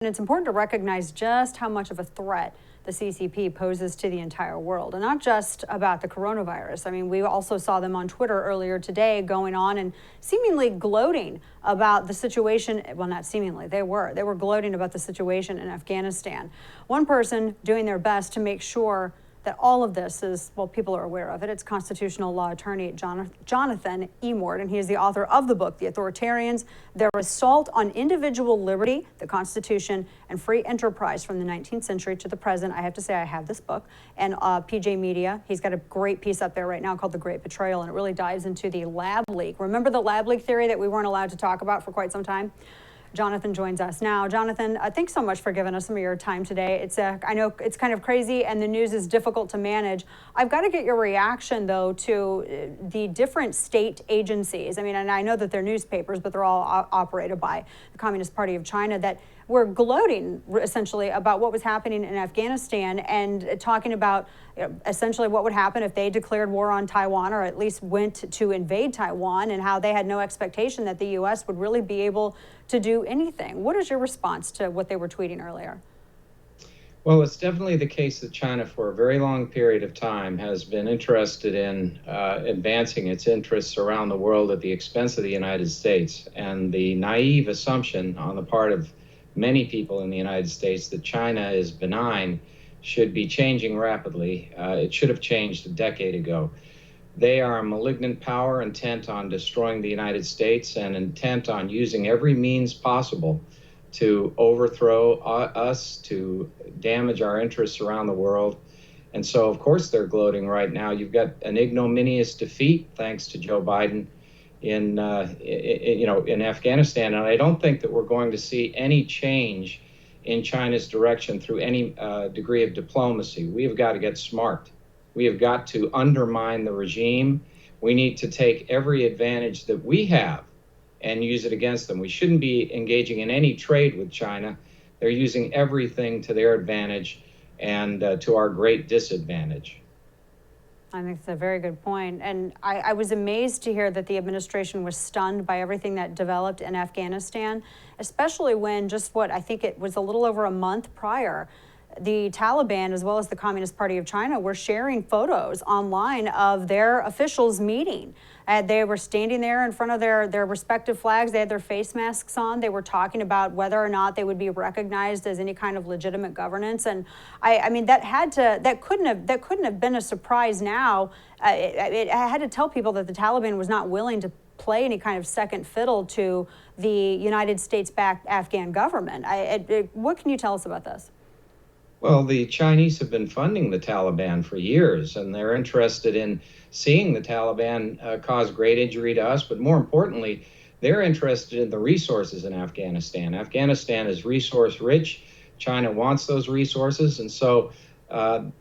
And it's important to recognize just how much of a threat the CCP poses to the entire world, and not just about the coronavirus. I mean, we also saw them on Twitter earlier today going on and seemingly gloating about the situation. Well, not seemingly, they were gloating about the situation in Afghanistan. One person doing their best to make sure that all of this is, well, people are aware of it. It's constitutional law attorney Jonathan Emord, and he is the author of the book, The Authoritarians, Their Assault on Individual Liberty, the Constitution, and Free Enterprise from the 19th Century to the Present. I have to say I have this book. And PJ Media, he's got a great piece up there right now called The Great Betrayal, and it really dives into the lab leak. Remember the lab leak theory that we weren't allowed to talk about for quite some time? Jonathan joins us now. Jonathan, thanks so much for giving us some of your time today. I know it's kind of crazy and the news is difficult to manage. I've got to get your reaction, though, to the different state agencies. I mean, and I know that they're newspapers, but they're all operated by the Communist Party of China, that were gloating essentially about what was happening in Afghanistan and talking about essentially what would happen if they declared war on Taiwan, or at least went to invade Taiwan, and how they had no expectation that the U.S. would really be able to do anything. What is your response to what they were tweeting earlier? Well, it's definitely the case that China, for a very long period of time, has been interested in advancing its interests around the world at the expense of the United States. And the naive assumption on the part of many people in the United States that China is benign should be changing rapidly. It should have changed a decade ago. They are a malignant power intent on destroying the United States and intent on using every means possible to overthrow us, to damage our interests around the world. And so, of course, they're gloating right now. You've got an ignominious defeat, thanks to Joe Biden, in Afghanistan. And I don't think that we're going to see any change in China's direction through any degree of diplomacy. We have got to get smart. We have got to undermine the regime. We need to take every advantage that we have and use it against them. We shouldn't be engaging in any trade with China. They're using everything to their advantage and to our great disadvantage. I think it's a very good point. And I was amazed to hear that the administration was stunned by everything that developed in Afghanistan, especially when just I think it was a little over a month prior, the Taliban, as well as the Communist Party of China, were sharing photos online of their officials meeting. They were standing there in front of their respective flags. They had their face masks on. They were talking about whether or not they would be recognized as any kind of legitimate governance. And I mean, that couldn't have been a surprise now. I had to tell people that the Taliban was not willing to play any kind of second fiddle to the United States-backed Afghan government. What can you tell us about this? Well, the Chinese have been funding the Taliban for years, and they're interested in seeing the Taliban cause great injury to us. But more importantly, they're interested in the resources in Afghanistan. Afghanistan is resource rich. China wants those resources. And so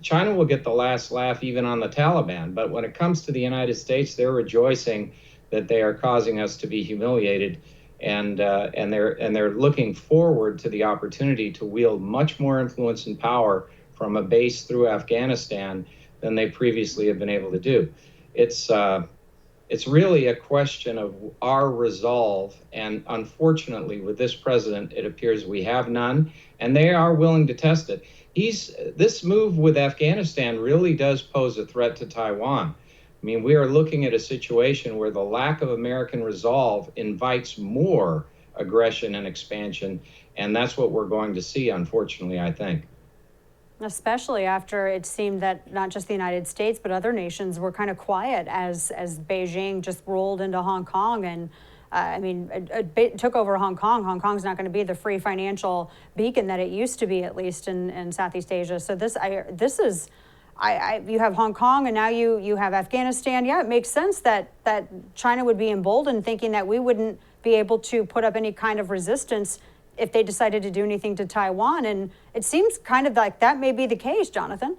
China will get the last laugh even on the Taliban. But when it comes to the United States, they're rejoicing that they are causing us to be humiliated. And they're looking forward to the opportunity to wield much more influence and power from a base through Afghanistan than they previously have been able to do. It's really a question of our resolve, and unfortunately, with this president, it appears we have none, and they are willing to test it. This move with Afghanistan really does pose a threat to Taiwan. I mean, we are looking at a situation where the lack of American resolve invites more aggression and expansion, and that's what we're going to see, unfortunately, I think. Especially after it seemed that not just the United States, but other nations were kind of quiet as Beijing just rolled into Hong Kong and it took over Hong Kong. Hong Kong's not going to be the free financial beacon that it used to be, at least in Southeast Asia. So you have Hong Kong, and now you have Afghanistan. Yeah, it makes sense that China would be emboldened, thinking that we wouldn't be able to put up any kind of resistance if they decided to do anything to Taiwan. And it seems kind of like that may be the case, Jonathan.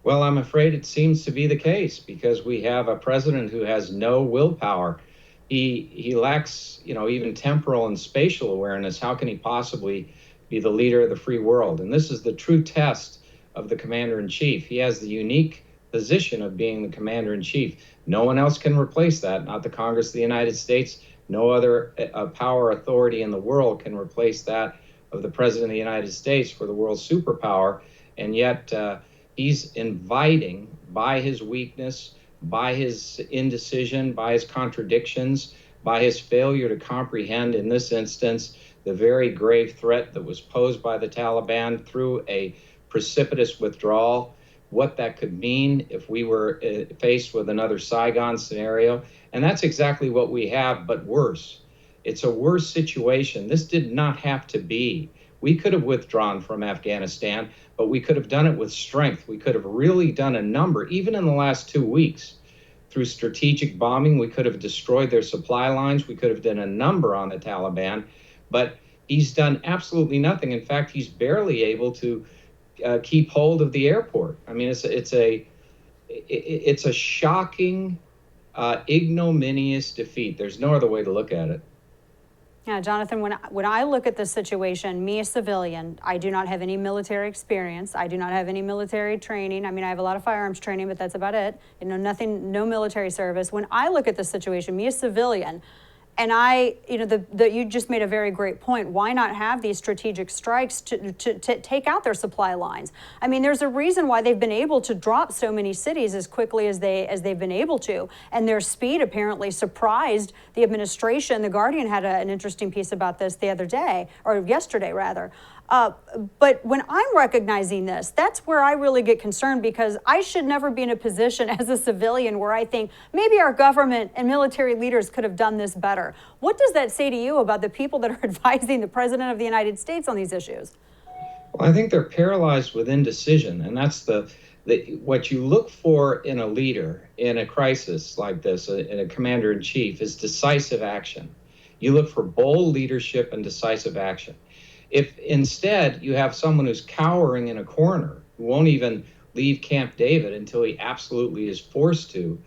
Well, I'm afraid it seems to be the case, because we have a president who has no willpower. He lacks, even temporal and spatial awareness. How can he possibly be the leader of the free world? And this is the true test of the commander-in-chief. He has the unique position of being the commander-in-chief. No one else can replace that, not the Congress of the United States. No other power authority in the world can replace that of the President of the United States for the world superpower. And yet he's inviting, by his weakness, by his indecision, by his contradictions, by his failure to comprehend, in this instance, the very grave threat that was posed by the Taliban through a precipitous withdrawal, what that could mean if we were faced with another Saigon scenario. And that's exactly what we have, but worse. It's a worse situation. This did not have to be. We could have withdrawn from Afghanistan, but we could have done it with strength. We could have really done a number, even in the last 2 weeks. Through strategic bombing, we could have destroyed their supply lines. We could have done a number on the Taliban, but he's done absolutely nothing. In fact, he's barely able to keep hold of the airport. I mean, it's a shocking, ignominious defeat. There's no other way to look at it. Yeah, Jonathan, when I look at this situation, me, a civilian, I do not have any military experience. I do not have any military training. I mean, I have a lot of firearms training, but that's about it. You know, nothing, no military service. When I look at this situation, me, a civilian, and you just made a very great point. Why not have these strategic strikes to take out their supply lines? I mean, there's a reason why they've been able to drop so many cities as quickly as they've been able to, and their speed apparently surprised the administration. The Guardian had an interesting piece about this the other day, or yesterday rather. But when I'm recognizing this, that's where I really get concerned, because I should never be in a position as a civilian where I think maybe our government and military leaders could have done this better. What does that say to you about the people that are advising the President of the United States on these issues? Well, I think they're paralyzed with indecision, and that's what you look for in a leader in a crisis like this, in a commander-in-chief, is decisive action. You look for bold leadership and decisive action. If instead you have someone who's cowering in a corner, who won't even leave Camp David until he absolutely is forced to,